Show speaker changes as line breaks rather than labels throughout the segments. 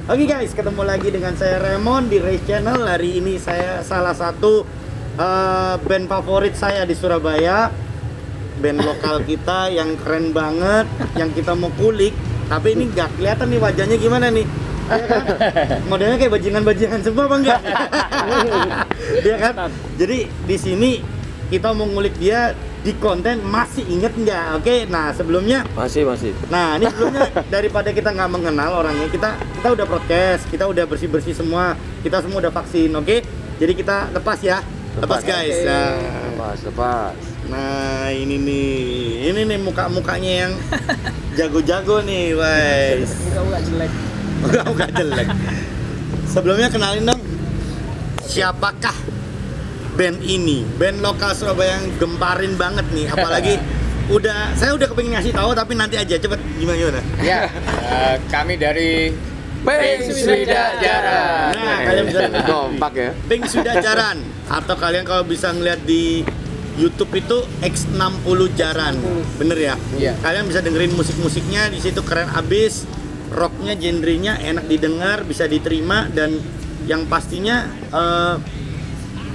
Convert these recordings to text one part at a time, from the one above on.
Oke guys, ketemu lagi dengan saya Raymond di Race Channel. Hari ini saya salah satu band favorit saya di Surabaya. Band lokal kita yang keren banget, yang kita mau kulik. Tapi ini nggak kelihatan nih wajahnya gimana nih. Ya kan? Modelnya kayak bajingan-bajingan semua apa enggak? Dia kan? Jadi di sini kita mau ngulik dia di konten masih inget nggak? Oke, nah sebelumnya
Masih.
nah ini sebelumnya daripada kita nggak mengenal orangnya, kita udah broadcast, kita udah bersih semua, kita semua udah vaksin, oke? Jadi kita lepas ya, lepas guys.
Lepas.
Nah ini nih mukanya yang jago-jago nih, guys.
Muka jelek.
Muka jelek. Sebelumnya kenalin dong, siapakah band ini? Band lokal Surabaya yang gemparin banget nih, apalagi saya udah kepengin ngasih tahu tapi nanti aja, cepet gimana?
Ya, kami dari Pink Swidajaran.
Nah, kalian bisa
Kompak ya.
Pink Swidajaran, atau kalian kalau bisa ngeliat di YouTube itu X60 Jaran, bener ya?
Iya.
Kalian bisa dengerin musik-musiknya di situ, keren abis, rocknya, genrenya enak didengar, bisa diterima, dan yang pastinya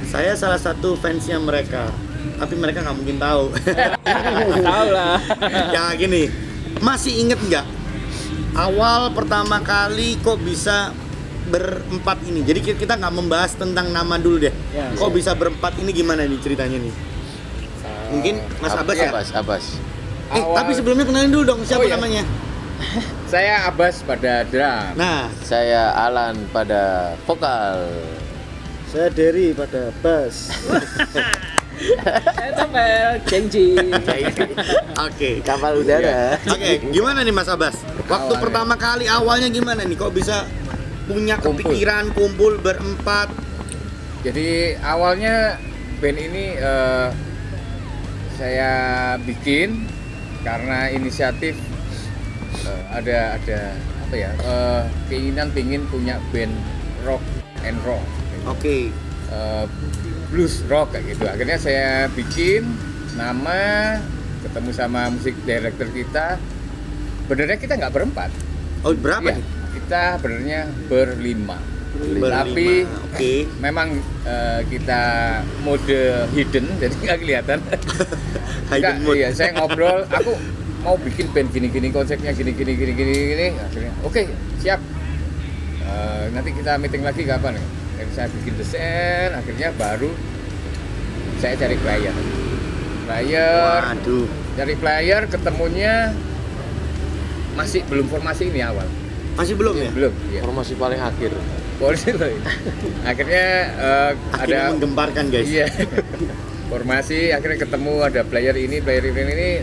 saya salah satu fansnya mereka, tapi mereka nggak mungkin tahu.
Tahu lah.
Ya gini, masih inget nggak awal pertama kali kok bisa berempat ini? Jadi kita nggak membahas tentang nama dulu deh.
Ya,
Kok bisa berempat ini, gimana nih ceritanya nih? Mungkin Mas Abbas ya?
Abbas.
Tapi sebelumnya kenalin dulu dong, siapa
Oh, iya.
namanya?
Saya Abbas pada drum.
Nah,
Saya Alan pada vokal.
Saya Derry pada bass.
Saya Topel, Genji.
oke.
Kapal udara.
Oke, gimana nih Mas Abbas? Waktu
Awalnya.
pertama kali awalnya gimana nih? Kok bisa punya kepikiran kumpul berempat?
Jadi awalnya band ini saya bikin karena inisiatif ada apa ya, keinginan pingin punya band rock and roll.
Oke.
Blues rock kayak gitu. Akhirnya saya bikin nama, ketemu sama musik director kita. Benernya kita nggak berempat.
Oh, berapa
Iya,
nih?
kita benernya berlima.
Berlima,
Tapi
oke.
memang kita mode hidden, jadi nggak kelihatan.
Hidden mode.
Iya, saya ngobrol, aku mau bikin band gini, konsepnya gini. Akhirnya, oke, siap. Nanti kita meeting lagi kapan? Akhirnya saya bikin desain, akhirnya baru saya cari player.
Waduh.
Cari player, ketemunya masih belum formasi ini awal.
Masih belum ya?
Belum. Iya.
Formasi paling akhir.
Polisi loh. Akhirnya
Akhirnya
ada
menggemparkan guys.
iya. Formasi akhirnya ketemu ada player ini,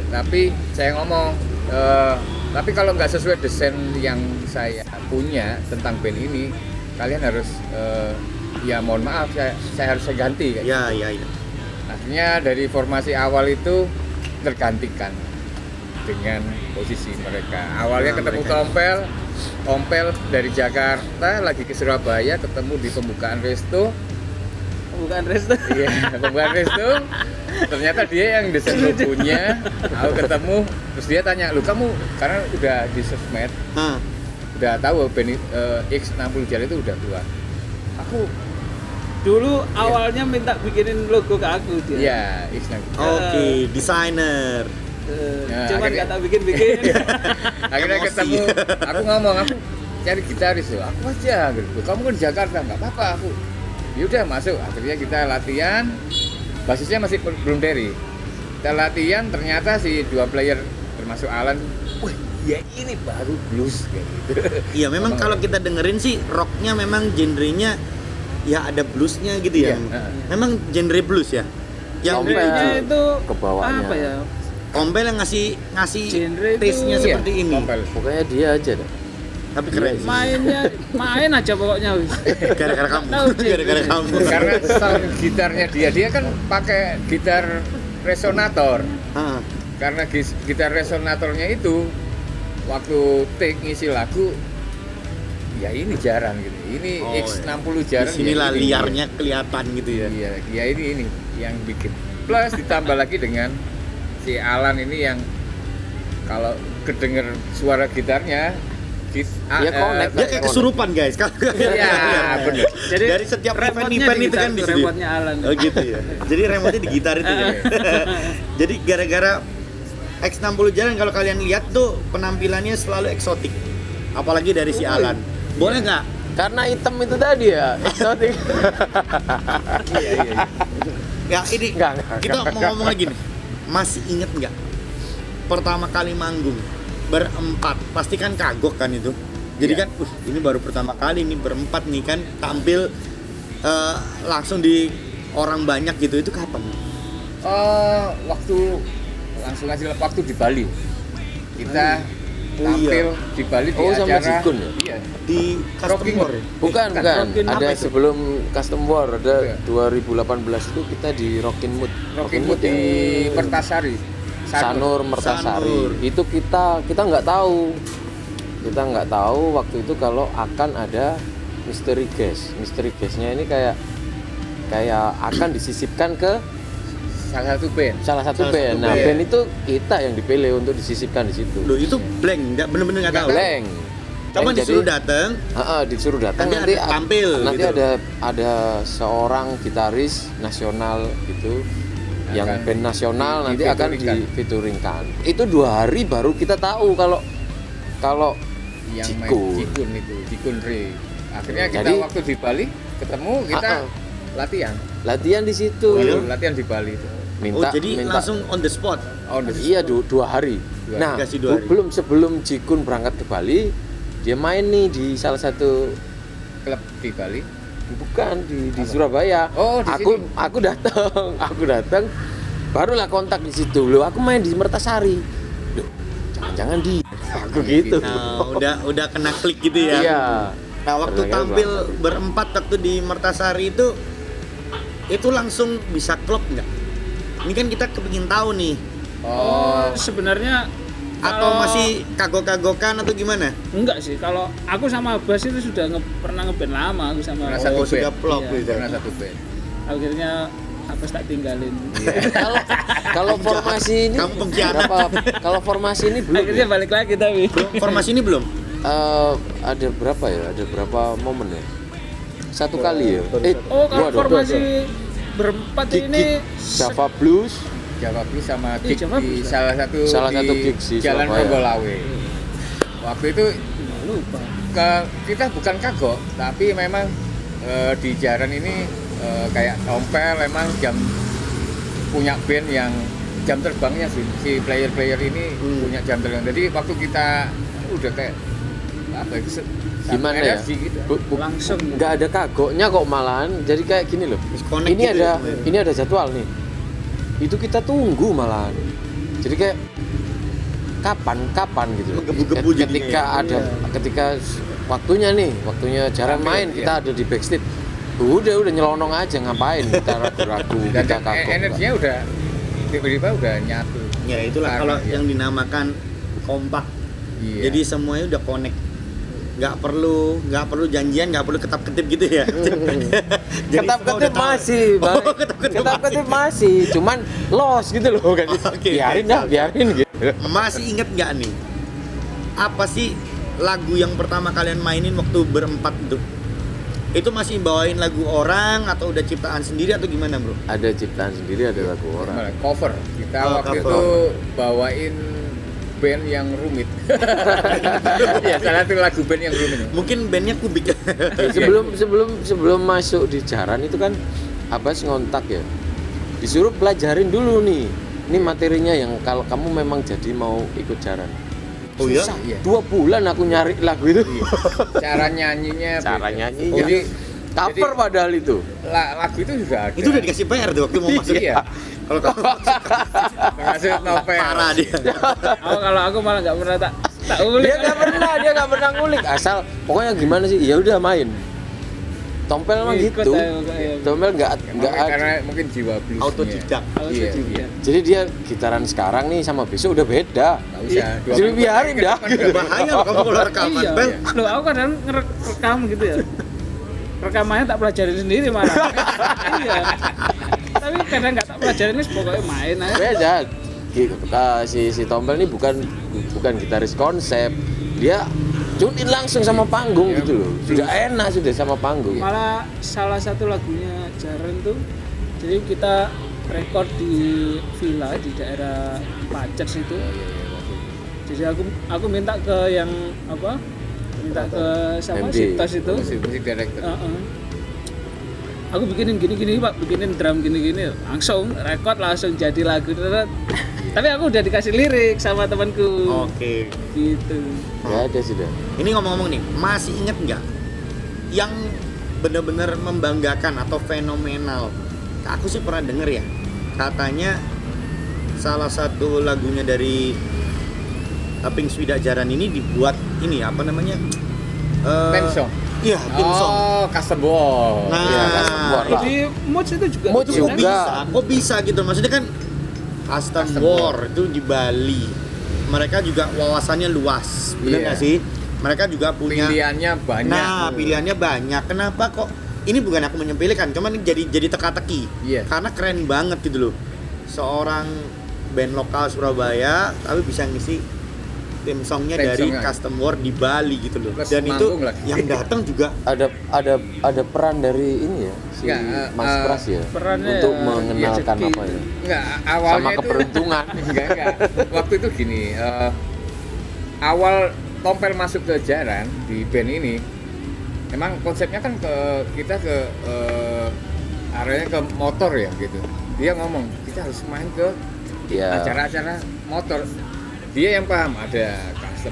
tapi saya ngomong tapi kalau nggak sesuai desain yang saya punya tentang band ini, kalian harus ya mohon maaf saya harus ganti kayak
Ya.
Akhirnya dari formasi awal itu tergantikan dengan posisi mereka. Awalnya
Nah,
ketemu
mereka.
Ompel dari Jakarta lagi ke Surabaya, ketemu di pembukaan resto.
Bukan resto.
Iya, pembukaan resto. Ternyata dia yang desain logonya. Aku ketemu, terus dia tanya, "Lu kamu karena udah di sosmed,
Hah.
udah tahu band X60 Jalan itu udah keluar." Aku
Dulu awalnya minta bikinin logo ke aku dia.
iya, X60.
Oke, desainer.
Nah,
Cuman
akhirnya-
nggak tak bikin.
Akhirnya
Emosi.
ketemu, aku ngomong, aku cari gitaris loh, aku aja gitu. Kamu kan di Jakarta, nggak apa-apa aku. Yaudah masuk, akhirnya kita latihan, basisnya masih belum Derry. Kita latihan, ternyata si dua player termasuk Alan, wah ya ini baru blues kayak gitu.
Iya, memang kalau kita dengerin sih rocknya memang genrenya ya ada bluesnya gitu ya.
Iya, heeh.
Memang genre blues ya. Yang
Ompel.
Genrenya itu
Kebawaannya.
apa ya?
Ompel yang ngasih
Genre itu-
taste-nya
Iya,
seperti ini.
Ompel.
Pokoknya dia aja dah.
Tapi keren sih.
Main aja pokoknya wis.
Gara-gara kamu.
Tahu, Cik.
Gara-gara kamu.
Karena sound gitarnya dia kan pakai gitar resonator.
Ah,
Karena gitar resonatornya itu waktu take ngisi lagu ya ini jarang gitu. Ini
Oh,
X60 jarang.
disinilah
ya ini.
liarnya kelihatan gitu ya.
Iya, ya ini yang bikin. Plus ditambah lagi dengan si Alan ini yang kalau kedenger suara gitarnya
Ya, connect.
Dia kayak kesurupan guys.
Iya, bener.
Jadi
dari setiap
remote-nya
event itu kan di sini.
remote-nya Alan.
Oh gitu ya. Jadi remote-nya di gitar itu ya. Jadi gara-gara X60 Jalan kalau kalian lihat tuh penampilannya selalu eksotik. Apalagi dari si Alan. Boleh nggak?
Karena item itu tadi ya, eksotik.
Ya ini
Nggak,
kita mau ngomong lagi nih. Masih inget nggak pertama kali manggung berempat? Pasti kan kagok kan itu. Jadi kan, ini baru pertama kali nih berempat nih kan tampil langsung di orang banyak gitu. Itu kapan?
Waktu langsung aja waktu di Bali. Kita tampil di Bali di
Oh, sama
acara
Jikun ya?
Iya.
Di
Rocking
Customer.
World.
Bukan.
Rockin
Ada
apa itu?
sebelum Custom War, ada
Iya.
2018 itu kita di Rockin Mood.
Rocking Mood di
ya.
Pertasari.
Sanur Mertasari.
Sanur.
Itu kita nggak tahu. Kita nggak tahu waktu itu kalau akan ada mystery guest. Mystery guestnya ini kayak akan disisipkan ke
Salah satu band.
salah satu
Salah
band.
satu
Nah,
band.
band itu kita yang dipilih untuk disisipkan di situ.
Loh itu blank, nggak bener-bener nggak tahu.
Blank.
Cuma
Blank,
disuruh
jadi-
datang.
Disuruh datang
Nanti ada tampil
nanti
gitu.
ada seorang gitaris nasional gitu yang
Akan
band nasional nanti akan
difeaturingkan.
di itu 2 hari baru kita tahu kalau
Yang
Jikun.
main Jikun itu, Jikun Re. Akhirnya kita
Jadi-
waktu di Bali ketemu kita latihan.
latihan di situ.
Latihan di Bali itu.
Minta
jadi langsung on the spot.
On the
iya 2 hari.
Dua-
Nah,
dikasih 2 hari.
sebelum Jikun berangkat ke Bali, dia main nih di salah satu
klub di Bali.
bukan di Surabaya.
Oh, di sini.
aku datang barulah kontak di situ. Loh, aku main di Mertasari. Loh, jangan-jangan di aku gitu.
Nah, udah kena klik gitu ya.
Iya.
Nah, waktu
Ternyata
tampil berempat waktu di Mertasari itu langsung bisa klop nggak? Ini kan kita kepingin tahu nih.
Oh, sebenarnya
Atau
kalau-
masih kagok-kagokan atau gimana?
enggak sih. Kalau aku sama Bas itu sudah pernah ngeband lama aku sama.
Pernah satu
Oh, sudah
band.
plop
Iya.
gitu.
Pernah satu band.
Akhirnya apa tak tinggalin.
Kalau formasi ini
Kamu pengkhianat.
kalau formasi ini belum.
Akhirnya balik lagi tapi.
Formasi ini belum?
Ada berapa ya? Ada berapa momen ya? Satu kali ya?
Oh, kalau
dua dong.
formasi berempat ini
Java Blues.
Java Blues sama
Iya,
gig
Java
di
Blues.
salah satu
gig di
Jalan
Surabaya.
Ponggolawe. Waktu itu
lupa.
kita bukan kagok, tapi memang di Jaran ini kayak Tompel memang punya band yang jam terbangnya si player-player ini punya jam terbang. Jadi waktu kita udah kayak apa itu
Gimana ya?
energi gitu.
Langsung.
Nggak ada kagoknya kok malahan. Jadi kayak gini loh.
Connect
Ini
gitu
ada
ya.
ini ada jadwal nih. Itu kita tunggu malahan. Jadi kayak kapan gitu.
Menggebu-gebu jadinya ya.
Ketika waktunya jarang
Tampil,
main,
iya.
kita ada di backstage. Udah nyelonong aja, ngapain kita ragu-ragu,
Dan
kita kagok.
energinya udah tiba-tiba udah nyatu.
Ya itulah
Karena,
kalau
ya.
yang dinamakan kompak.
Iya.
Jadi semuanya udah connect. Nggak perlu janjian, nggak perlu ketap-ketip gitu ya. Jadi semua
Ketap-ketip
udah tahu.
masih, Bang.
Oh, ketap-ketip
Ketap-ketip masih, cuman lost gitu loh kan.
Oke,
Biarin gitu.
Masih inget nggak nih? Apa sih lagu yang pertama kalian mainin waktu berempat itu? Itu masih bawain lagu orang atau udah ciptaan sendiri atau gimana, Bro?
Ada ciptaan sendiri, ada lagu orang.
Cover. Kita
Oh,
waktu
cover.
itu bawain band yang rumit. Ya, salah satu lagu band yang rumit.
Mungkin bandnya Kubik.
sebelum masuk di Jaran itu kan Abbas ngontak ya, disuruh pelajarin dulu nih, ini materinya yang kalau kamu memang jadi mau ikut Jaran.
Oh iya?
Susah.
Iya.
2 bulan aku nyari lagu itu.
Cara nyanyinya
Cara
beda.
nyanyinya.
Jadi
Cover padahal itu.
lagu itu juga ada.
Itu udah dikasih PR tuh waktu mau masuk.
Iya.
Kalau kamu
Termasuk novel.
parah dia.
Kalau aku malah nggak pernah tak ulik.
Dia nggak pernah ngulik. Asal pokoknya gimana sih? Ya udah main. Tompel emang
Ikut
gitu.
aja, pokoknya.
Tompel nggak ada.
Karena mungkin jiwa bluesnya.
Autodidak.
Iya, iya.
Jadi dia gitaran sekarang nih sama besok udah beda.
Nggak usah.
Jadi biarin dah.
Bahaya loh kamu kalau rekaman,
Iya.
Bel.
Loh, aku kadang ngerekam gitu ya. Rekamannya tak pelajarin sendiri malah. Iya. Tapi kadang nggak tak pelajarin, pokoknya main aja.
Beda. Si Tompel ini bukan gitaris konsep. Dia tune in langsung sama panggung
Ya,
gitu loh. Sudah enak sudah sama panggung.
Malah salah satu lagunya Jaren tuh, jadi kita rekod di villa di daerah Pacet situ. Jadi aku minta ke yang apa? Minta ke sama
MD.
Sitos itu.
musik director.
Aku bikinin gini-gini Pak, bikinin drum gini-gini, langsung rekod langsung jadi lagu. Tapi aku udah dikasih lirik sama temanku.
Oke.
Gitu.
Ya ada sudah.
Ini ngomong-ngomong nih, masih inget nggak yang bener-bener membanggakan atau fenomenal? Aku sih pernah denger ya, katanya salah satu lagunya dari Pink Swida Jaran ini dibuat ini apa namanya?
Theme song.
Iya, theme song.
Oh, custom wall.
Nah,
Iya, custom wall.
Jadi Mods itu juga.
Mods
itu kok
juga.
bisa? Kok bisa gitu? Maksudnya kan custom war itu di Bali. Mereka juga wawasannya luas, benar
Iya.
nggak sih? Mereka juga punya
Pilihannya banyak.
Nah, pilihannya banyak. Kenapa kok? Ini bukan aku menyempilkan, cuman ini jadi teka-teki.
Iya.
Karena keren banget gitu loh. Seorang band lokal Surabaya tapi bisa ngisi theme songnya
Theme
dari
songnya.
Custom War di Bali gitu loh.
Plus
Dan itu
manggung lagi.
yang datang juga
Ada peran dari ini ya si
Enggak,
Mas Pras ya
perannya
untuk
ya,
mengenalkan
rezeki
apa
itu.
ya
Enggak, awalnya
sama
itu
keberuntungan.
enggak. Waktu itu gini, awal Tompel masuk ke Jaran di band ini, emang konsepnya kan kita ke areanya ke motor ya gitu. Dia ngomong kita harus main ke
Ya.
acara-acara motor. Dia yang paham ada custom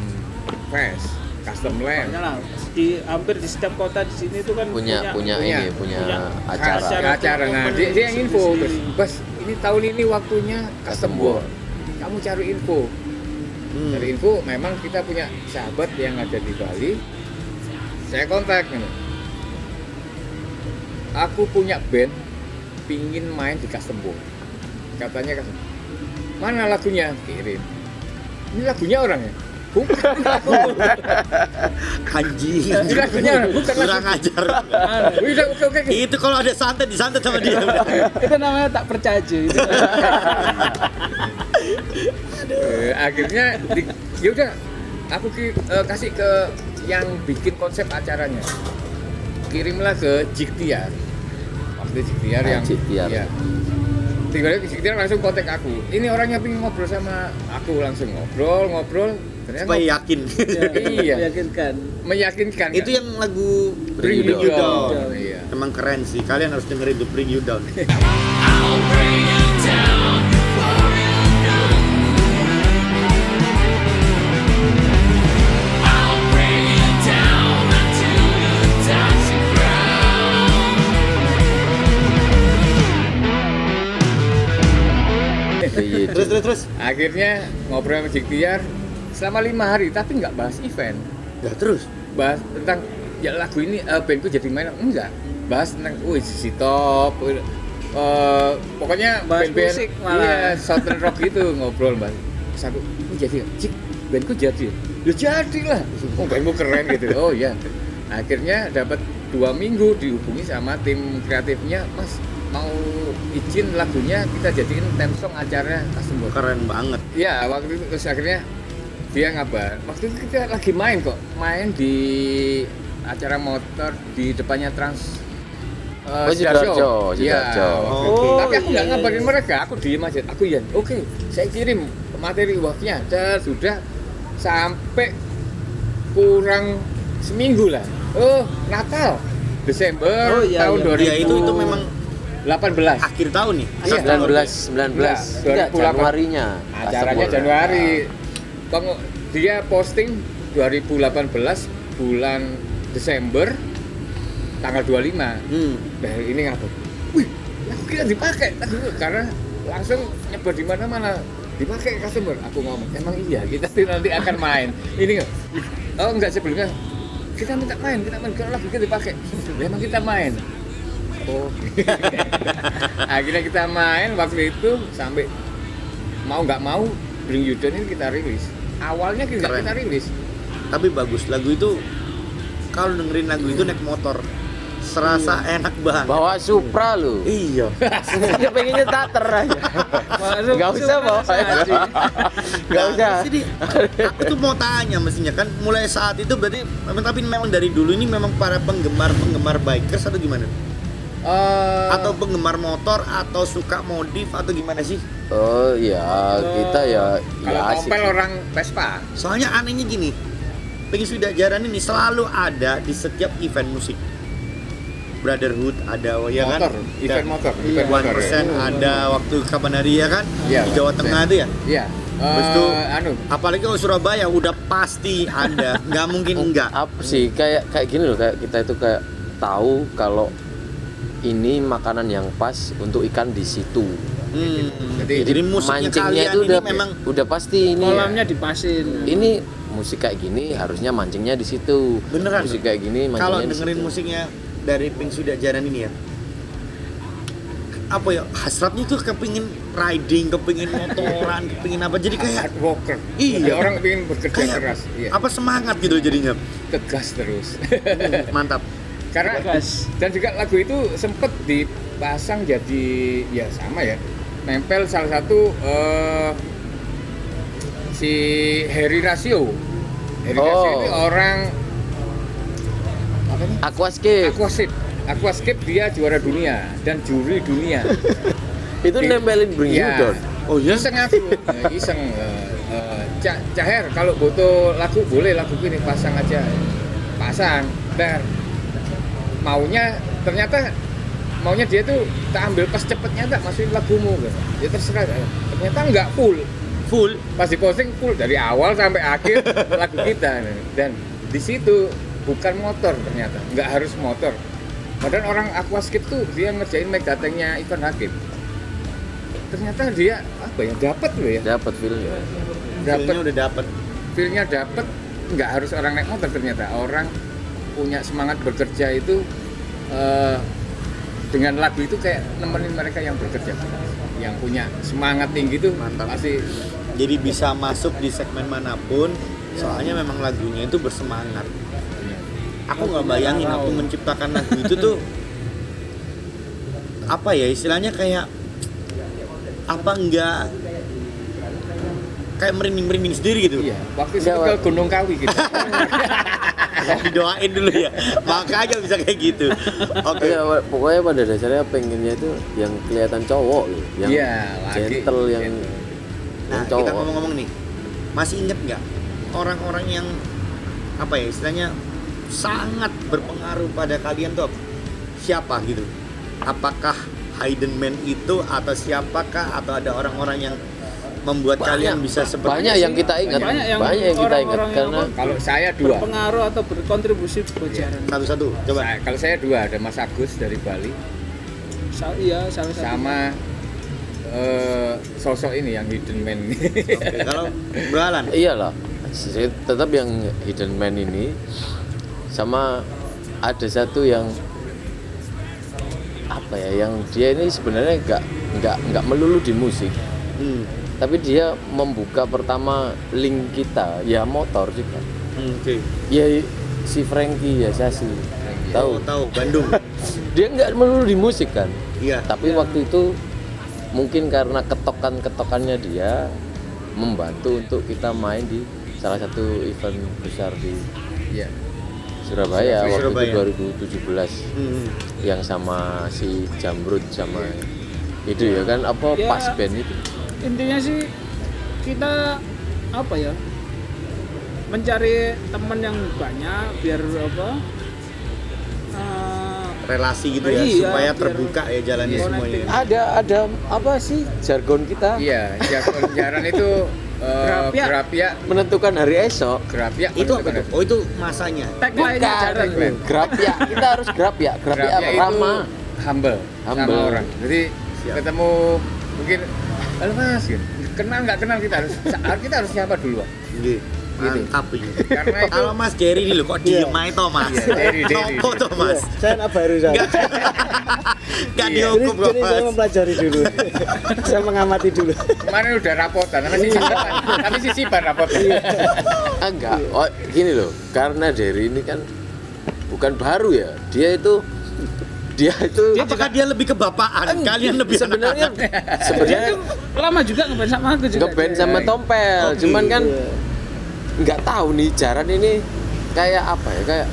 fest, custom
Makanya
lamp,
lah, hampir di setiap kota di sini itu kan
punya
punya
punya
acara.
acara.
Nah, dia yang info terus, Bas, ini tahun ini waktunya custom
Custom
war. Kamu cari info. Cari info, memang kita punya sahabat yang ada di Bali. Saya kontak gitu. Aku punya band pingin main di custom war. Katanya custom. Mana lagunya? Kirim. Ini lagunya orang ya? Bukan.
anjing.
Ini lagunya orang, bukan
Kurang
lagu.
ajar.
Udah, oke.
Itu kalau ada santet disantet sama dia.
Itu namanya tak percaya aja itu.
Akhirnya ya udah aku kasih ke yang bikin konsep acaranya, kirimlah ke Jiktiar. Waktu Jiktiar yang
Jiktiar.
ya, tinggalnya Jiktiar langsung kontak aku, ini orangnya pengen ngobrol sama aku, langsung ngobrol ternyata
Supaya yakin.
Iya.
Meyakinkan.
meyakinkan
Itu
kan?
yang lagu
Bring
Bring You
You Down.
Down.
Iya.
Emang keren sih. Kalian harus dengerin tuh Bring You Down.
Iya,
Terus.
Akhirnya ngobrol sama Jiktiar selama 5 hari, tapi nggak bahas event,
Ya terus.
bahas tentang ya lagu ini bandku jadi main enggak, bahas tentang si top, pokoknya
Bahas
band-band
musik malah.
iya, southern rock gitu ngobrol bahas. Terus aku ini jadi Cik, bandku jadi ya jadilah, oh bandku keren gitu. Oh iya, akhirnya dapat 2 minggu dihubungi sama tim kreatifnya, Mas mau izin lagunya kita jadiin theme song acara custom war.
Keren banget.
Iya, waktu itu terus akhirnya dia ngabar. Waktu itu kita lagi main di acara motor di depannya Trans
Sidoarjo,
Iya.
Sidoarjo.
waktu itu.
Oh,
Tapi aku nggak
iya,
ngabarin
iya.
mereka, aku diem aja. Aku ya, oke, saya kirim materi waktunya. Dan sudah sampai kurang seminggu lah. Oh, Natal Desember
Oh, iya,
tahun
iya.
2018.
Ya itu memang
18.
akhir tahun nih.
Iya.
19 enggak
2008.
Januarinya
Acaranya
Custom War.
Januari. Dia posting 2018 bulan Desember tanggal 25. Nah, ini ngapa? Wih, lagu kita dipakai lagu itu. Karena langsung nyebar di mana-mana. Dipakai customer. Aku ngomong, emang iya kita nanti akan main. Ini nggak? Oh enggak, sebelumnya kita minta main kalau lagu kita dipakai. Memang kita main. Oh. Akhirnya kita main waktu itu sampai mau nggak mau Bring You Down ini kita rilis. Awalnya
Keren.
kita rilis.
Tapi bagus lagu itu. Kalau dengerin lagu itu naik motor serasa enak banget.
Bawa Supra lu.
Iya.
Dia pengennya starter aja. Enggak usah bawa. Enggak usah.
Jadi aku tuh mau tanya mestinya kan mulai saat itu berarti tapi memang dari dulu ini memang para penggemar bikers atau gimana? Atau penggemar motor atau suka modif atau gimana sih?
Oh iya, kita ya
Kalau
asik
Tompel
sih.
orang Vespa.
Soalnya anehnya gini, Pengisudah Jaran ini selalu ada di setiap event musik. Brotherhood ada ya
Motor,
kan?
event motor,
Iya.
event motor.
1% ada waktu kapan hari ya kan?
Iya,
Di Jawa
1%.
Tengah itu ya.
Iya.
Habis itu,
Anu,
apalagi kalau Surabaya udah pasti ada, nggak mungkin enggak.
Apa sih kayak gini loh, kayak kita itu kayak tahu kalau ini makanan yang pas untuk ikan di situ.
Jadi musiknya
mancingnya
kalian
itu
ini
udah
memang
udah pasti ini.
Kolamnya dipasin.
Ini musik kayak gini harusnya mancingnya di situ.
Beneran?
Musik kayak gini mancingnya
kalau
di
dengerin
situ.
musiknya dari Pengisudah Jaran ini ya, apa ya hasratnya tuh kepingin riding, kepingin motoran, kepingin apa jadi kayak
hard worker.
Iya.
Ada orang pengen bekerja
kayak
keras. Iya.
apa semangat gitu jadinya.
Tegas terus.
Mantap.
Karena
Tegas.
dan juga lagu itu sempet dipasang jadi ya sama ya. Nempel salah satu si Harry Rasio. Harry Rasio ini orang apa nih?
Aquascape.
Aquascape dia juara dunia dan juri dunia.
Itu nempelin Bring You Down.
Oh iya?
Iseng aku, iseng. Caher kalau butuh lagu boleh lagu ini pasang aja, pasang. Dan ternyata maunya dia tuh tak ambil pas cepetnya tak masukin lagumu gitu. Ya terserah. Ternyata nggak full. Pas diposting full dari awal sampai akhir lagu kita. Dan di situ bukan motor ternyata, nggak harus motor. Padahal orang Aquascape tuh dia ngerjain Megatech-nya Ivan Hakim. Ternyata dia apa ya dapat loh ya.
Dapat feelnya.
Feelnya udah dapet.
Feelnya dapat, nggak harus orang naik motor ternyata. Orang punya semangat bekerja itu dengan lagu itu kayak nemenin mereka yang bekerja, yang punya semangat tinggi tuh.
Mantap.
Pasti
Jadi bisa masuk di segmen manapun, soalnya memang lagunya itu bersemangat. Aku nggak bayangin aku menciptakan lagu itu tuh apa ya istilahnya kayak apa enggak kayak merinding sendiri gitu.
iya. Waktu itu ke Gunung Kawi gitu.
Didoain dulu ya, makanya bisa kayak gitu. Oke.
Ya, pokoknya pada dasarnya pengennya itu yang kelihatan cowok loh, yang
Iya, lagi.
gentle, yang
Nah,
cowok.
kita ngomong-ngomong nih, masih inget nggak orang-orang yang apa ya istilahnya sangat berpengaruh pada kalian tuh siapa gitu? Apakah Hidden Man itu atau siapakah atau ada orang-orang yang membuat kalian bisa seperti
banyak yang kita ingat,
Banyak yang
banyak yang kita ingat
orang-orang
karena
yang
Kalau saya dua.
berpengaruh atau berkontribusi buat Jaran.
satu-satu coba.
Kalau saya dua, ada Mas Agus dari Bali
Iya, salah satu.
sama sosok ini yang Hidden Man.
Oke, kalau Bralan
iyalah, tetap yang Hidden Man ini sama ada satu yang apa ya, yang dia ini sebenarnya nggak melulu di musik, tapi dia membuka pertama link kita ya motor juga.
Oke.
Ya si Frankie ya Sasi tahu
Tahu Bandung.
dia nggak melulu di musik kan,
Iya.
tapi waktu itu mungkin karena ketokannya dia membantu untuk kita main di salah satu event besar di
Iya.
Surabaya waktu
Surabaya.
itu 2017 yang sama si Jamrud sama itu ya kan apa
Ya.
pas band itu.
Intinya sih kita apa ya? Mencari teman yang banyak biar apa?
Relasi gitu ya
Iya,
supaya
biar
terbuka ya jalannya
connecting.
semuanya.
Ada apa sih jargon kita
Iya, Jaran itu
Grapia.
Grapia,
menentukan hari esok.
Grapia
Itu apa tuh? Oh itu masanya.
Tagline-nya Jaran.
tagline.
Grapia, kita harus grapia apa?
Grapia itu
Rama.
humble sama
Humble.
orang. Jadi ketemu mungkin, halo mas, gitu. Kenal nggak kenal kita harus nyapa dulu. Pak.
Gitu. Mantap ini.
Karena itu
Kalau Mas Jerry ini loh kok diem aja toh Mas.
Iya, Jerry.
Nopo toh Mas.
Saya anak baru saya.
Gak
Iya.
dihukum kok
Jadi saya
Mas.
mempelajari dulu. Saya mengamati dulu.
kemarin udah rapotan, tapi sisipan rapotan.
Enggak, oh, gini loh, karena Derry ini kan bukan baru ya, dia itu Dia itu
Apakah dia lebih kebapaan? Kalian lebih
sebenarnya
Dia tuh lama juga ngeband sama aku juga.
ngeband sama Tompel,
Oh,
cuman
gitu.
kan nggak tahu nih Jaran ini kayak apa ya, kayak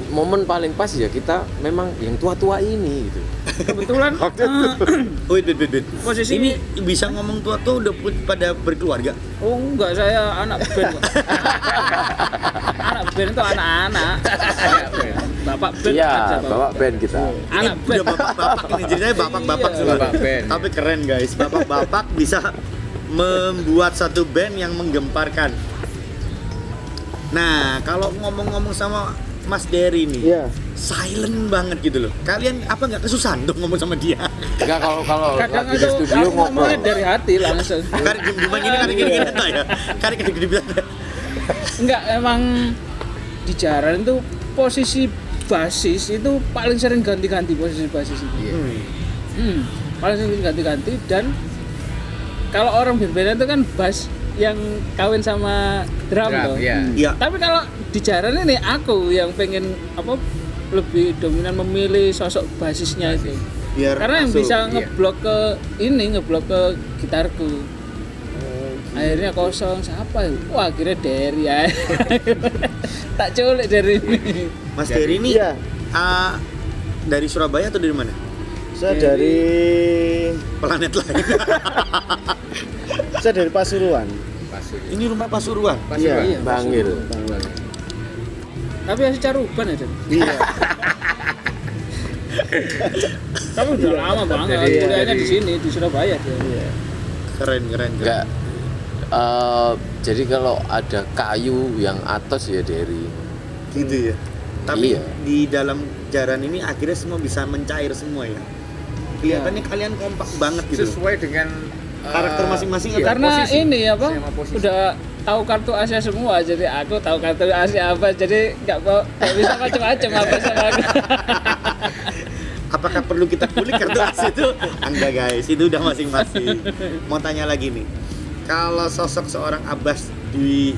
momen paling pas ya kita memang yang tua-tua ini gitu.
Kebetulan
Wait.
posisi
Ini bisa ngomong tua tuh udah pada berkeluarga.
oh enggak, saya anak band kok. Anak band itu anak-anak. Bapak band
Iya,
aja,
bawa band kita.
Anak
Ini
band.
udah bapak-bapak ini ceritanya bapak-bapak
Iya.
semua.
Bapak band.
Tapi keren guys, bapak-bapak bisa membuat satu band yang menggemparkan. Nah, kalau ngomong-ngomong sama Mas Dery nih,
Iya.
silent banget gitu loh. Kalian apa nggak kesusahan tuh ngomong sama dia?
Enggak, kalau
Kadang
lagi di
itu
studio
aku ngomongnya
ngobrol.
dari hati langsung.
Kari diem-dieman gini, kari gini-gini tak ya? Kari gede-gede
Enggak, emang di Jaran itu posisi basis itu paling sering ganti-ganti posisi basis itu.
Iya.
Paling sering ganti-ganti, dan kalau orang berbeda itu kan bass yang kawin sama drum
Drum,
toh.
iya.
Iya.
Tapi kalau di Jaran ini aku yang pengen lebih dominan memilih sosok basisnya itu.
Biar
Karena yang
masuk.
bisa
iya.
ngeblok ke gitarku. Akhirnya kosong, siapa ya? Wah, akhirnya Dery ya. Tak culik dari ini.
Mas Dery ini
Iya.
dari Surabaya atau dari mana?
Saya dari
Planet lain.
saya dari Pasuruan.
Pasur.
Ini rumah Pasuruan.
Pasuruan.
Iya.
Bangil.
Tapi masih Caruban ya, Den?
Iya.
Tapi udah lama banget
Dari-
kuliahnya di sini, di Surabaya dia.
Iya.
Keren.
Enggak. Jadi kalau ada kayu yang atos ya dari
Gitu ya. Tapi
Iya.
di dalam Jaran ini akhirnya semua bisa mencair semua ya. Kelihatannya kalian kompak banget gitu.
Sesuai dengan
Karakter masing-masing
iya,
Karena
posisi.
ini apa?
Sama posisi.
Udah tahu kartu Asia semua, jadi aku tahu kartu Asia apa, jadi nggak bisa macam-macam apa sama aku.
Apakah perlu kita kulik kartu as itu? Enggak guys, itu udah masing-masing. Mau tanya lagi nih. Kalau sosok seorang Abbas di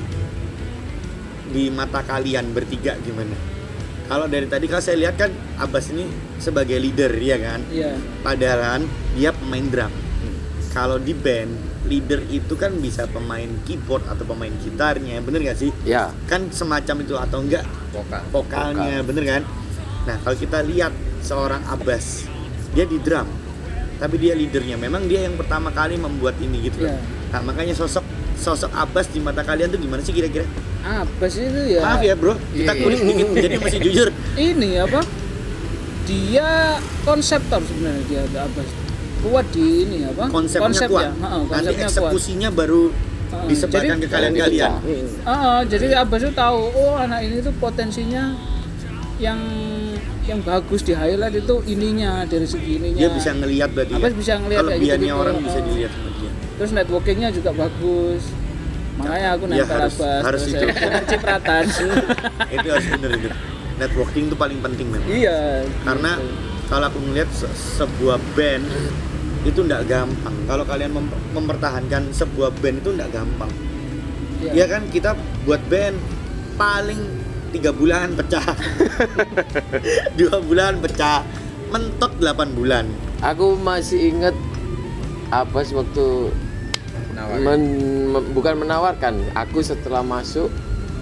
mata kalian bertiga gimana? Kalau dari tadi kalau saya lihat kan Abbas ini sebagai leader ya kan?
Iya.
Padahal dia pemain drum. Kalau di band, leader itu kan bisa pemain keyboard atau pemain gitarnya, bener gak sih?
ya
Kan semacam itu atau enggak
vokal.
vokalnya, bener kan? Nah kalau kita lihat seorang Abbas, dia di drum, tapi dia leadernya. Memang dia yang pertama kali membuat ini gitu.
Iya.
Nah makanya sosok Abbas di mata kalian tuh gimana sih kira-kira?
Apa sih itu ya?
Maaf ya bro, kita
Iya.
kulik dikit, jadi masih jujur.
Ini apa? Dia konseptor sebenarnya, dia ada apa? Kuat di ini apa?
Konsepnya
Konsep
kuat.
ya.
Nanti
Konsepnya kuat.
eksekusinya baru disebarkan
Jadi-
ke kalian-kalian.
Jadi Abbas itu tahu, oh anak ini tuh potensinya yang bagus di highlight itu ininya, dari segi ininya.
Dia bisa ngelihat berarti.
Abbas bisa ngelihat kayak
kelebihannya
gitu-gitu.
orang bisa dilihat sama dia.
Terus networkingnya juga bagus. Makanya aku
Ya,
nempel
harus-
Abbas.
harus
terus
itu.
saya cipratan.
Itu harus bener itu. Networking itu paling penting memang.
Iya.
Karena kalau aku ngelihat sebuah band itu nggak gampang. Kalau kalian mempertahankan sebuah band itu nggak gampang.
Iya.
Ya kan kita buat band paling 3 bulan pecah, 2 bulan pecah, mentok 8 bulan.
aku masih inget Abbas waktu
Nawarin.
bukan menawarkan, aku setelah masuk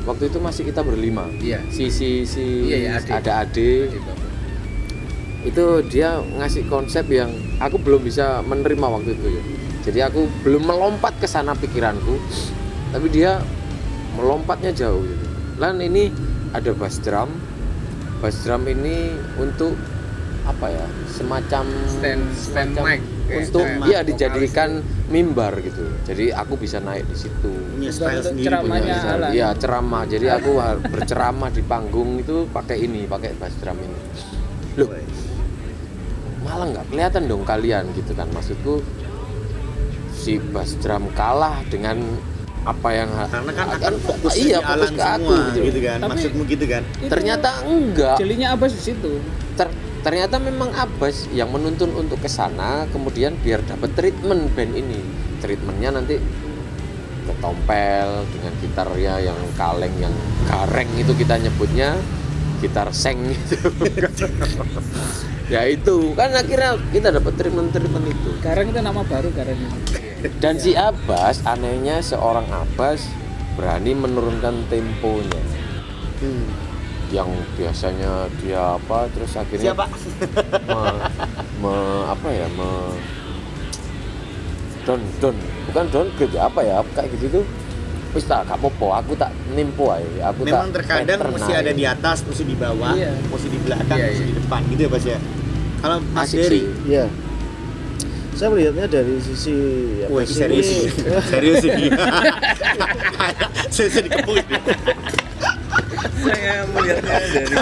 waktu itu masih kita berlima.
Iya.
Si
Iya, iya, Ade.
ada Ade. Itu dia ngasih konsep yang aku belum bisa menerima waktu itu ya. Jadi aku belum melompat ke sana pikiranku, tapi dia melompatnya jauh gitu. Lan ini ada bass drum. Bass drum ini untuk apa ya? Semacam
Stand mic.
untuk
Stand
ya
vokalis.
dijadikan mimbar gitu. Jadi aku bisa naik di situ.
Punya style
Untuk
sendiri.
ceramahnya
punya style.
ala.
Iya, ceramah. Jadi aku harus berceramah di panggung itu pakai bass drum ini. Loh, malah nggak kelihatan dong kalian gitu kan, maksudku si bass drum kalah dengan apa yang
Karena kan akan fokus
iya,
di
fokus
Alan
ke aku
semua
gitu.
gitu kan.
Tapi-
Maksudmu gitu kan?
Itu
Ternyata enggak.
jelinya Abbas di situ.
Ternyata memang Abbas yang menuntun untuk ke sana, kemudian biar dapat treatment band ini. Treatmentnya nanti ke tompel dengan gitarnya yang kaleng, yang gareng itu kita nyebutnya. gitar seng gitu. Ya itu kan akhirnya kita dapat treatment itu.
Garang itu nama baru Garang ini.
Dan si Abbas, anehnya seorang Abbas berani menurunkan temponya. Yang biasanya dia apa, terus akhirnya
Siapa?
don bukan downgrade apa ya, kayak gitu tuh. Wis tak gak apa-apa, aku tak nimpo ae. Aku
Memang
tak
terkadang
pattern
mesti
ae.
ada di atas, mesti di bawah,
Iya.
mesti di belakang,
Iya,
mesti
iya.
di depan gitu ya Mas ya. Kalau Mas
Asik
Dery,
sih.
Iya. Saya melihatnya dari sisi
wah
sih?
serius sih, serius sih. Saya dikepung.
Saya melihatnya dari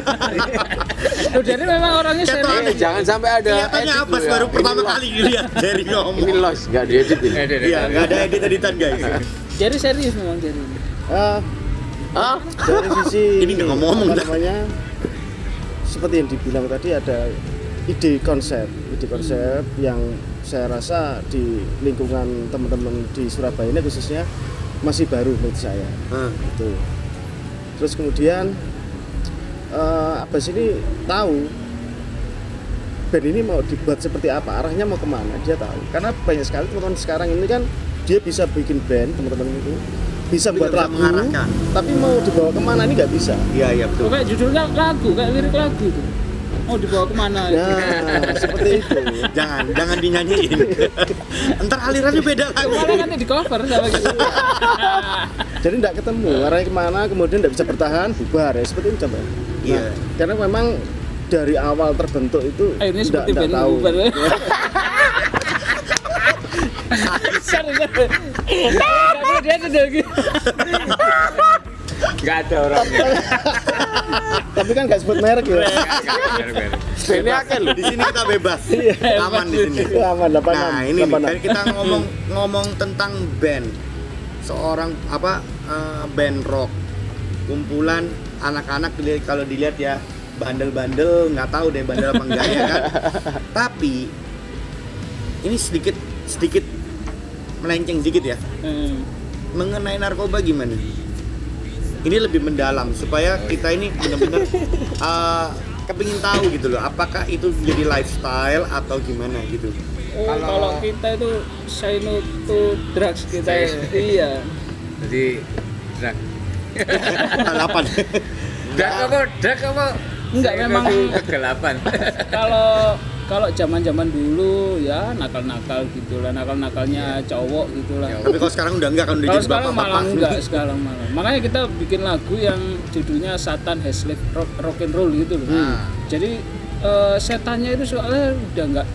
Loh, jadi memang orangnya
Ketua
serius.
Jangan sampai ada
Kelihatannya
edit
Abbas
loh ya.
baru pertama
Ini lost.
kali lihat Dery ngomong.
Ini lost, enggak diedit ini.
Iya, nggak ada edit-editan guys.
Jadi serius memang jadi.
Ah,
Hah?
dari sisi
Ini nggak ngomong-ngomong
apa
dah.
namanya, seperti yang dibilang tadi, ada ide konsep yang saya rasa di lingkungan teman-teman di Surabaya ini khususnya masih baru menurut saya. Gitu. Terus kemudian Abbas ini tahu band ini mau dibuat seperti apa, arahnya mau kemana, dia tahu. Karena banyak sekali teman-teman sekarang ini kan dia bisa bikin band, teman-teman itu bisa
Tapi
buat
nggak bisa
lagu,
mengarahkan.
tapi mau dibawa kemana ini nggak bisa.
Iya, iya betul.
Kayak judulnya lagu, kayak lirik lagu tuh. Mau dibawa kemana?
Nah, seperti itu.
Jangan dinyanyiin. Entar alirannya beda lagi.
Malah nanti di cover sama gitu.
Jadi nggak ketemu arahnya kemana, kemudian nggak bisa bertahan, bubar ya seperti itu coba.
Iya.
Karena memang dari awal terbentuk itu
Akhirnya seperti
nggak
band
tahu.
bubar. Sorry. Karena dia sudah gitu.
nggak ada orangnya.
Tapi kan nggak sebut merek ya.
Ini akeh lho.
Di sini kita bebas. Aman di sini.
Aman, 86.
Nah, ini nih
86.
kan kita ngomong tentang band. Seorang band rock. Kumpulan anak-anak kalau dilihat ya bandel-bandel, nggak tahu deh bandel apa enggaknya kan. Tapi ini sedikit melenceng sedikit ya. Mengenai narkoba gimana? Ini lebih mendalam supaya kita ini benar-benar kepingin tahu gitu loh, apakah itu jadi lifestyle atau gimana gitu.
Oh, kalau kita itu say no to drugs kita ya. Iya.
Jadi drag.
Balapan.
Drag apa?
Enggak,
Saya
memang
itu kegelapan.
Kalau zaman-zaman dulu ya nakal-nakal gitulah, nakal-nakalnya cowok gitulah.
Ya,
Tapi kalau sekarang udah enggak, kan udah
Kalau
jadi
sekarang malah
bapak-bapak.
enggak, sekarang malah. Makanya kita bikin lagu yang judulnya Satan Has Left Rock and Roll gitu loh. Jadi setannya itu soalnya udah enggak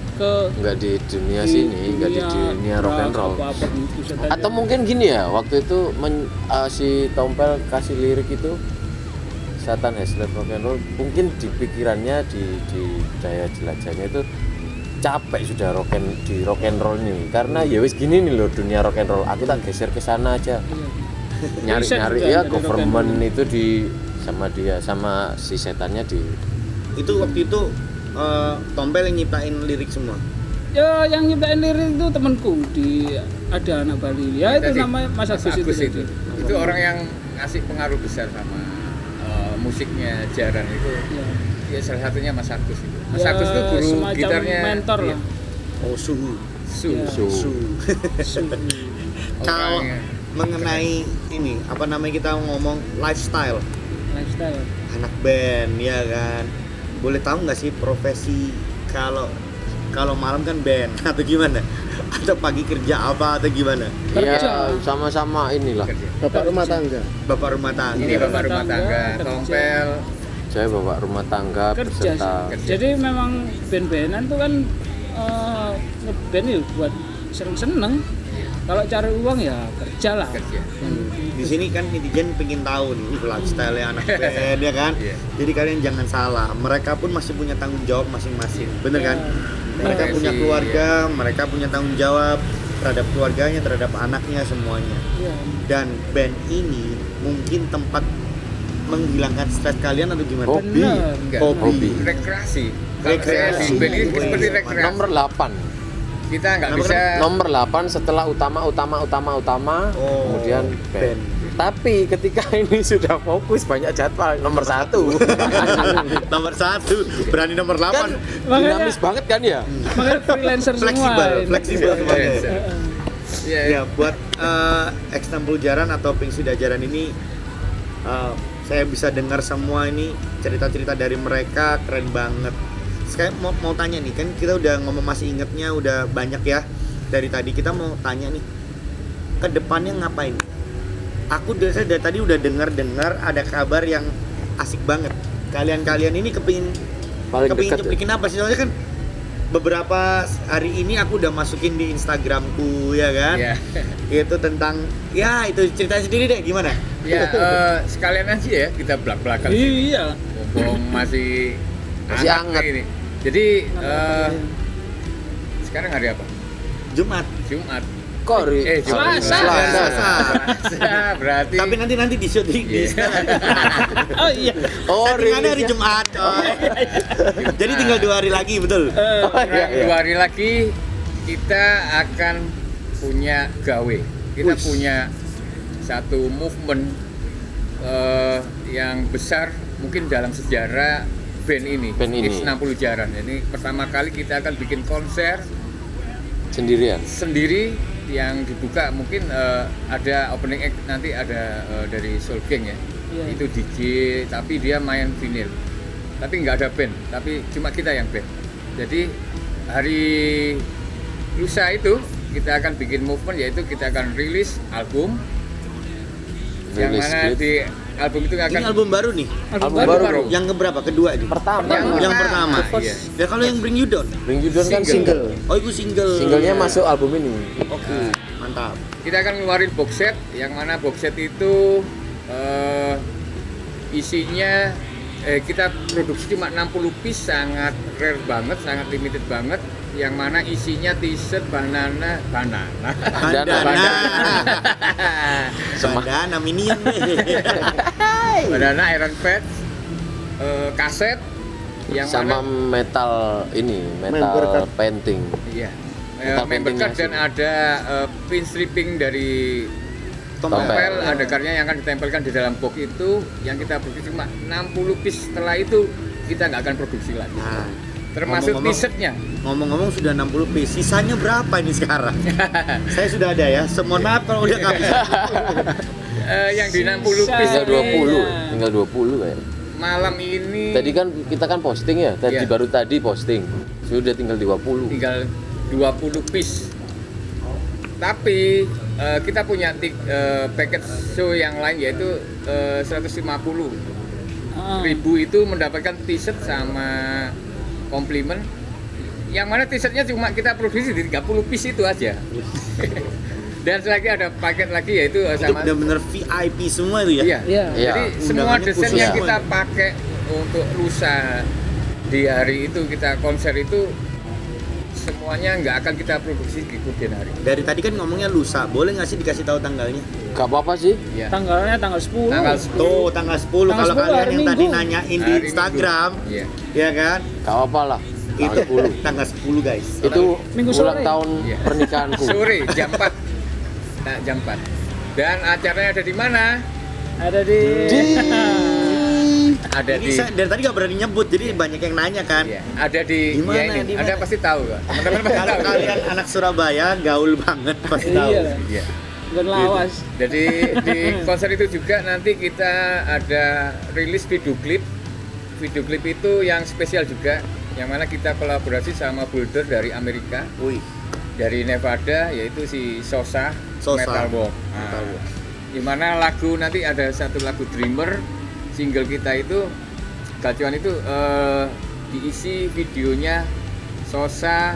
Enggak di dunia sini, enggak di dunia rock and roll.
apa gitu setannya.
Atau mungkin gini ya, waktu itu si Tompel kasih lirik itu Satan Has Left Rock and Roll, mungkin di pikirannya di daya jelajahnya itu capek sudah di rock and roll nih, karena ya wis gini nih loh dunia rock and roll, aku tak geser ke sana aja, nyari-nyari
Riset juga
ya
dari
government
rock and
itu di sama dia sama si setannya di
Itu waktu itu Tompel yang nyiptain lirik semua.
Ya yang nyiptain lirik itu temanku ada anak Bali. Ya itu
Tadi,
namanya Mas Agus itu.
Itu orang yang ngasih pengaruh besar sama musiknya Jaran itu.
Ya.
Ya salah satunya Mas Agus itu. Mas
Ya,
Agus itu guru
semacam
gitarnya
mentor
iya.
lah.
Oh, suhu.
Ya.
Kalau
Orangnya.
mengenai ini apa namanya, kita ngomong lifestyle
Lifestyle.
anak band ya kan, boleh tahu nggak sih profesi kalau malam kan band atau gimana, atau pagi kerja apa atau gimana?
Kerja.
ya sama-sama inilah.
Kerja.
Bapak rumah tangga.
Bapak rumah tangga.
Ini bapak rumah tangga,
Kerja.
Tompel.
Saya bapak rumah tangga
Kerja
beserta
sih. Jadi memang band-bandan tuh kan ngeband ya buat seneng-seneng. Kalau cari uang ya kerja lah.
Kerja.
Di sini kan netizen pengen tahu nih lifestyle anak band ya kan.
Iya.
Jadi kalian jangan salah, mereka pun masih punya tanggung jawab masing-masing, bener kan? Mereka
Profesi,
punya keluarga, mereka punya tanggung jawab terhadap keluarganya, terhadap anaknya semuanya.
Iya.
Dan band ini mungkin tempat menghilangkan stres kalian atau gimana?
Hobi.
Bener.
Enggak.
Hobi.
Rekreasi.
Rekreasi.
Band ini seperti
Wih,
rekreasi.
nomor 8.
Kita nggak
Nomor
bisa
Nomor 8 setelah utama,
Oh,
kemudian band. Tapi ketika ini sudah fokus banyak jadwal nomor 1.
Nomor 1, berani nomor 8.
Kan dinamis banget kan ya?
Makanya freelancer semua.
Fleksibel semuanya.
Iya.
Ya, buat X60 Jaran atau Pink Swida Jaran ini saya bisa dengar semua ini cerita-cerita dari mereka keren banget. Sekarang mau tanya nih, kan kita udah ngomong masih ingetnya udah banyak ya dari tadi, kita mau tanya nih ke depannya ngapain? Aku dari tadi udah dengar ada kabar yang asik banget. Kalian ini kepingin
Paling dekat
nyeplikin apa sih? Soalnya kan beberapa hari ini aku udah masukin di Instagramku ya kan.
Iya.
Itu tentang ya itu cerita sendiri deh gimana?
Ya, sekalian aja ya kita belak-belakan.
Iya.
Mumpung masih
hangat.
ini. Jadi sekarang hari apa?
Jumat.
Jumat.
Kori.
Jumat.
Selasa.
Berarti.
Tapi nanti di shoot di
Oh iya.
settingannya hari Jumat, coy. Jadi tinggal 2 hari lagi, betul?
Kurang 2 hari lagi kita akan punya gawe. Kita
Wush.
punya satu movement yang besar mungkin dalam sejarah band ini. X60 Jaran. Ini pertama kali kita akan bikin konser
Sendirian.
sendiri yang dibuka mungkin ada opening act nanti ada dari Soul Gang ya.
Iya.
Itu DJ tapi dia main vinyl. Tapi nggak ada band, tapi cuma kita yang band. Jadi hari lusa itu kita akan bikin movement, yaitu kita akan rilis album yang
Rilis
mana
klip.
di album itu akan
Ini album baru nih.
Album
baru.
baru.
Yang keberapa? Kedua ini.
Pertama.
Yang pertama.
Iya.
Ya kalau yang Bring You Down.
Bring You Down kan
Single.
single.
Oh, itu single.
Singlenya masuk album ini.
Oke, mantap.
Kita akan ngeluarin box set, yang mana box set itu isinya kita produksi cuma 60 piece, sangat rare banget, sangat limited banget, yang mana isinya t-shirt banana
Bandana Minion nih.
banana Iron Patch, kaset yang
Sama
mana
metal ini,
Member
metal
card.
painting.
iya,
Metal
member card, dan
paintingnya
ada pin stripping dari
Tompel.
tompel, ada karya yang akan ditempelkan di dalam box itu, yang kita produksi cuma 60 piece. Setelah itu kita nggak akan produksi lagi,
Nah,
termasuk
ngomong-ngomong-
t-shirtnya.
ngomong-ngomong sudah 60 piece. Sisanya berapa ini sekarang? Saya sudah ada ya. Mohon maaf kalau udah kehabisan.
Yang di 60
Sisa.
piece
Tinggal
Iya.
20, tinggal 20 kayak.
malam ini
Tadi kan kita kan posting ya, tadi
Iya.
baru tadi posting. Sudah tinggal 20.
tinggal 20 piece. Tapi kita punya paket show yang lain, yaitu 150 ribu itu mendapatkan t-shirt sama komplimen, yang mana t-shirtnya cuma kita produksi di 30 piece itu aja. Dan selagi ada paket lagi, yaitu
Itu
sama
benar-benar VIP semua itu ya.
iya.
Iya.
Jadi
Iya.
semua
Undangannya
desain
khusus
yang
semua
kita
ini.
pakai untuk lusa di hari itu kita konser itu semuanya nggak akan kita produksi di kemudian hari.
Dari tadi kan ngomongnya lusa. Boleh nggak sih dikasih tahu tanggalnya?
Gak apa-apa sih.
Ya.
Tanggalnya tanggal 10.
Tanggal 10.
Tuh, tanggal 10
Tanggal
kalau
10
kalian
hari
yang tadi
Minggu.
nanyain di
Hari
Instagram,
Minggu. Iya.
ya kan?
Gak apa-apa lah.
Itu
Tanggal 10.
tanggal 10 guys.
Itu
Minggu
ulang
sore.
tahun
Iya.
pernikahanku.
Sore jam 4. Nah, jam 4. Dan acaranya ada di mana?
Ada di
Ada
Ini
di
saya dari tadi nggak berani nyebut, jadi banyak yang nanya kan.
Iya, ada di
Di mana,
ya ini.
di mana?
Ada pasti tahu kok. Teman-teman pasti
Kalau
tahu.
kalian anak Surabaya gaul banget pasti tahu.
Iya.
Iya.
dan lawas.
Jadi di konser itu juga nanti kita ada rilis video klip. Video klip itu yang spesial juga, yang mana kita kolaborasi sama Boulder dari Amerika,
Wih,
dari Nevada, yaitu si Sosa,
Sosa.
Metal Walk.
Metal Walk.
Di mana lagu nanti ada satu lagu Dreamer, single kita itu Gacuan itu diisi videonya Sosa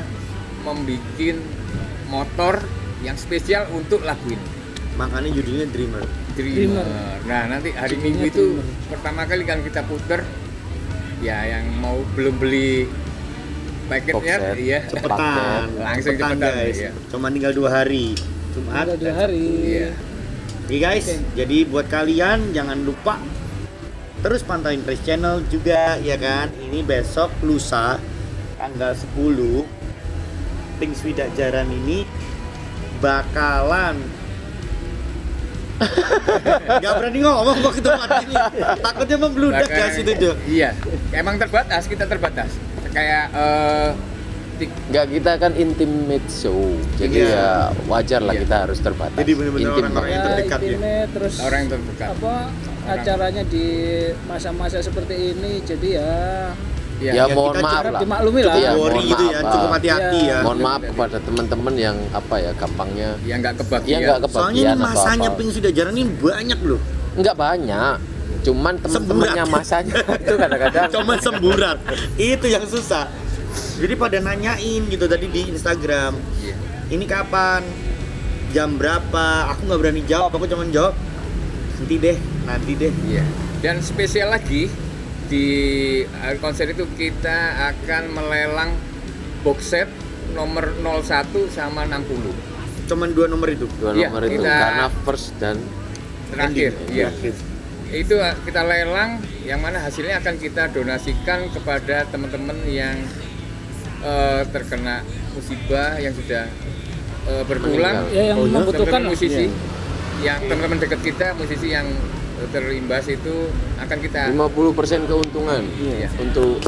membikin motor yang spesial untuk lagu ini.
makanya judulnya Dreamer.
Dreamer. Nah, nanti hari
Judulnya
Minggu itu
Dreamer.
pertama kali kan kita puter. Ya, yang mau belum beli paketnya,
Box set.
iya.
Cepetan,
Langsung cepetan,
guys.
iya.
Cuma tinggal 2 hari. Jumat.
Ada 2 hari.
Iya.
Oke guys,
Oke.
jadi buat kalian jangan lupa terus pantauin Trace Channel juga ya kan. Ini besok lusa tanggal 10 Pink Swida Jaran ini bakalan Gak berani ngomong waktu tempat ini. Takutnya membludak ya situ Jo.
Iya, emang terbatas, kita terbatas. Kayak
Enggak, kita kan intimate show. Jadi
Iya.
ya wajar lah kita harus terbatas.
Jadi benar-benar
Intim
orang-orang yang
banget.
terdekat ya.
intimate, terus
orang yang terdekat.
apa acaranya di masa-masa seperti ini, jadi ya
Iya.
Ya
Ya,
mohon
kita
maaf
harap
lah.
dimaklumi lah.
Iya,
Worry
mohon
gitu
maaf,
ya,
Pak.
cukup hati-hati
Iya.
ya.
Mohon maaf kepada teman-teman yang apa ya gampangnya
Yang nggak
ya
kebagian.
nggak
Soalnya
kebagian
ini
atau
masanya
apa.
Pink Sudah Jarang ini banyak loh.
Enggak banyak. Cuman teman-temannya
Semburat.
masanya itu kadang-kadang
Cuman semburat. Itu yang susah. Jadi pada nanyain gitu tadi di Instagram.
Iya.
Ini kapan? Jam berapa? Aku nggak berani jawab. Aku cuma jawab nanti deh.
Iya. Dan spesial lagi di akhir konser itu kita akan melelang box set nomor 01 sama 60
Cuman 2 nomor itu.
dua
Iya,
nomor itu
kita-
karena first dan
terakhir.
Ending.
Iya.
Terakhir.
Itu kita lelang yang mana hasilnya akan kita donasikan kepada teman-teman yang terkena musibah yang sudah berpulang.
Meninggal.
ya yang
Oh, iya?
membutuhkan
Teman-teman musisi
Iya.
yang teman-teman dekat kita, musisi yang terimbas itu akan kita
50% keuntungan
Iya.
untuk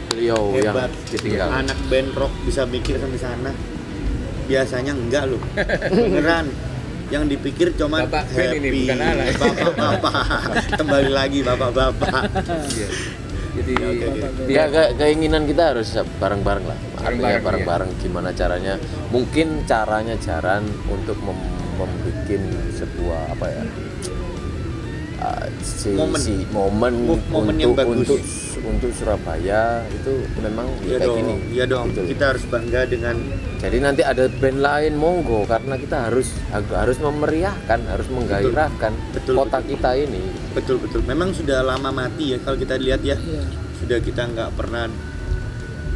beliau yang
Hebat.
ditinggal.
Anak band rock bisa mikir sampai sana. Biasanya enggak loh. Beneran. Yang dipikir cuman
Bapak band
happy.
ini, bukan anak.
Bapak-bapak. Kembali lagi bapak-bapak.
Iya. Jadi
Oke, oke.
Ya keinginan kita harus bareng-bareng lah.
Bareng-bareng,
Artinya bareng-bareng gimana caranya? Mungkin caranya Jaran untuk membuat sebuah apa ya?
Momen.
Momen
Momen yang bagus.
untuk Surabaya itu memang
Iya
kayak
dong,
gini.
iya dong.
Gitu.
Kita harus bangga dengan
Jadi nanti ada band lain monggo karena kita harus memeriahkan, harus menggairahkan
Betul,
kota
betul.
kita ini.
betul. Memang sudah lama mati ya kalau kita lihat ya.
Iya.
Sudah kita nggak pernah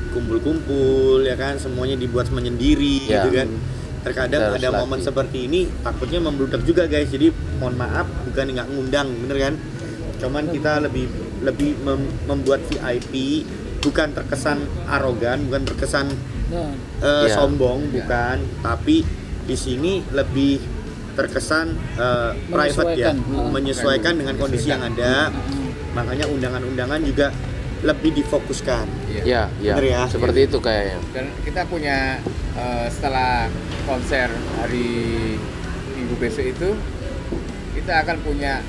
kumpul-kumpul ya kan, semuanya dibuat menyendiri
Ya.
gitu kan. Terkadang
Kita harus
ada momen
latih.
seperti ini takutnya membludak juga guys. Jadi mohon maaf bukan nggak ngundang, bener kan? Cuman kita lebih membuat VIP, bukan terkesan arogan, bukan terkesan
Nah,
Ya.
sombong,
Ya.
bukan. Tapi di sini lebih terkesan private ya,
Menyesuaikan.
menyesuaikan dengan kondisi yang ada. Makanya undangan-undangan juga lebih difokuskan.
iya.
Ya,
Bener ya?
seperti itu kayaknya.
Dan kita punya setelah konser hari Minggu besok itu kita akan punya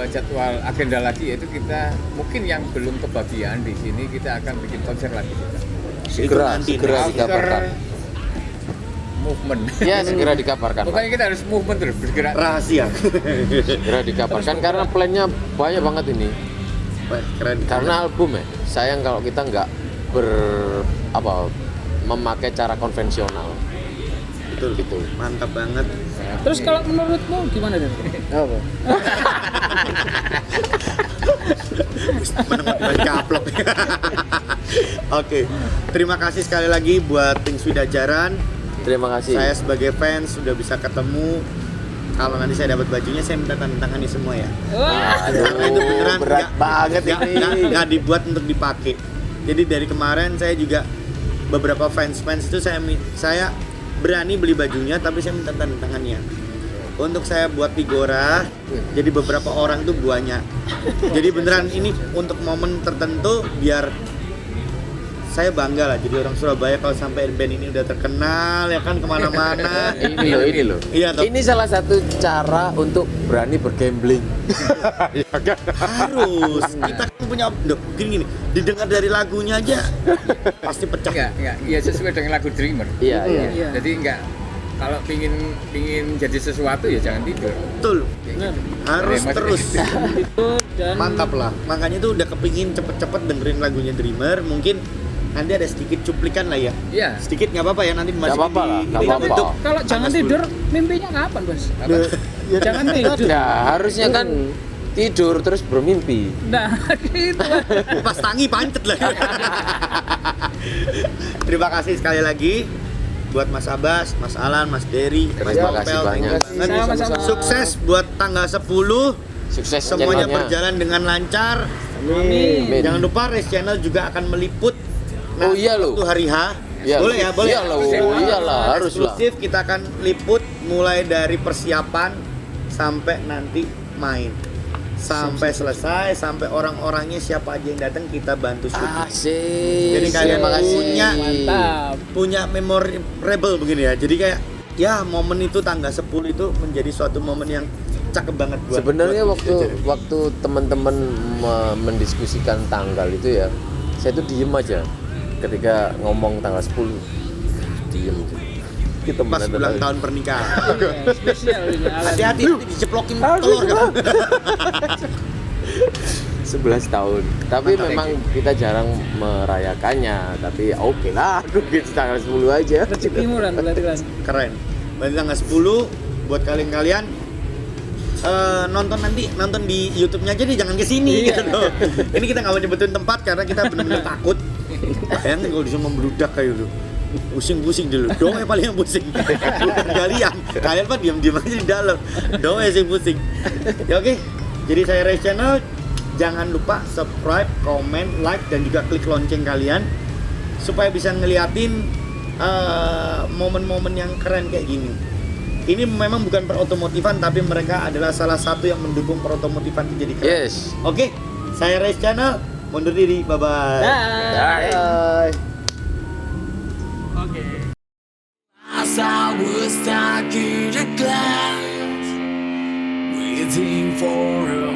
jadwal agenda lagi, yaitu kita mungkin yang belum kebagian di sini kita akan bikin konser lagi kita.
Segera
nanti,
segera
next.
dikabarkan.
Movement.
Ya, segera dikabarkan. Pak.
Pokoknya kita harus movement terus bergerak.
Rahasia.
Segera dikabarkan karena plannya banyak banget ini.
Wah, keren.
Karena album ya. Sayang kalau kita nggak memakai cara konvensional.
betul
gitu.
Mantap banget.
terus kalau menurutmu gimana deh?
Apa?
Menemukan kaplok. Oke, terima kasih sekali lagi buat Pink Sudah Jarang.
Terima kasih.
Saya sebagai fans sudah bisa ketemu. Kalau nanti saya dapat bajunya, saya minta tanda tangannya semua ya.
Wah,
Karena itu beneran
berat banget ini.
nggak dibuat untuk dipakai. Jadi dari kemarin saya juga beberapa fans itu saya berani beli bajunya, tapi saya minta tanda tangannya. Untuk saya buat figura, jadi beberapa orang tuh banyak. Jadi beneran ini untuk momen tertentu biar saya bangga lah jadi orang Surabaya kalau sampai band ini udah terkenal ya kan kemana-mana.
ini loh.
Iya, toh.
Ini salah satu cara untuk berani bergambling.
Harus kita kan punya gini didengar dari lagunya aja pasti pecah.
Enggak, ya sesuai dengan lagu Dreamer.
Iya, iya.
Iya.
Jadi enggak, kalau pingin jadi sesuatu ya jangan tidur.
Betul,
benar.
harus
Maksudnya
terus.
Itu dan
Mantap lah, makanya tuh udah kepingin cepet-cepet dengerin lagunya Dreamer. Mungkin nanti ada sedikit cuplikan lah ya,
Iya.
sedikit nggak apa-apa ya nanti dimasukin
apa-apa lah, nggak
di
apa-apa.
untuk
kalau jangan
tanggal 10.
tidur, mimpinya kapan, Bos?
Apa?
Jangan tidur.
Ya, harusnya kan tidur terus bermimpi.
Nah, gitu.
Pas tangi pancet lah. Terima kasih sekali lagi buat Mas Abbas, Mas Alan, Mas Dery, Mas
Terima kasih
Popel, thank you
banyak.
banget.
Sama-sama.
Sukses buat tanggal 10.
Sukses
Semuanya
channelnya.
berjalan dengan lancar.
Amin.
Amin.
Jangan lupa Race Channel juga akan meliput.
Oh iya loh.
Waktu hari H.
Iya.
Boleh ya, boleh.
Iyalah, iyalah, harus lah.
Eksklusif kita akan liput mulai dari persiapan sampai nanti main. Sampai selesai, sampai orang-orangnya siapa aja yang datang kita bantu syuting.
Asik.
Jadi kalian
Terima kasih.
Mantap.
Punya memorable begini ya. Jadi kayak ya momen itu tanggal 10 itu menjadi suatu momen yang cakep banget buat
Sebenarnya
buat
waktu teman-teman mendiskusikan tanggal itu ya, saya tuh diem aja ketika ngomong tanggal 10. Diem. Kita
pas ulang tahun pernikahan.
Iya, spesial ini Alan.
Hati-hati nanti diceplokin telur kamu.
11 tahun. Tapi memang kita jarang merayakannya, tapi oke lah, aku gitu tanggal 10 aja.
Rezekimu Lan berarti Lan.
Keren. Berarti tanggal 10 buat kalian-kalian nonton di YouTube-nya aja deh, jangan ke sini
Iya.
gitu loh. Ini kita nggak mau nyebutin tempat karena kita benar-benar takut. Bayangin kalau disuruh membludak kayak gitu. Pusing-pusing dulu. Doang yang paling yang pusing. Bukan kalian mah diam-diam aja di dalam. Doang yang pusing. Ya oke. Jadi saya Ray Channel, jangan lupa subscribe, komen, like dan juga klik lonceng kalian supaya bisa ngeliatin momen-momen yang keren kayak gini. Ini memang bukan perotomotifan tapi mereka adalah salah satu yang mendukung perotomotifan jadi keren.
Yes.
Oke, saya Ray Channel mundur diri. Bye bye.
Dah.
As I was stuck in a glass, waiting for a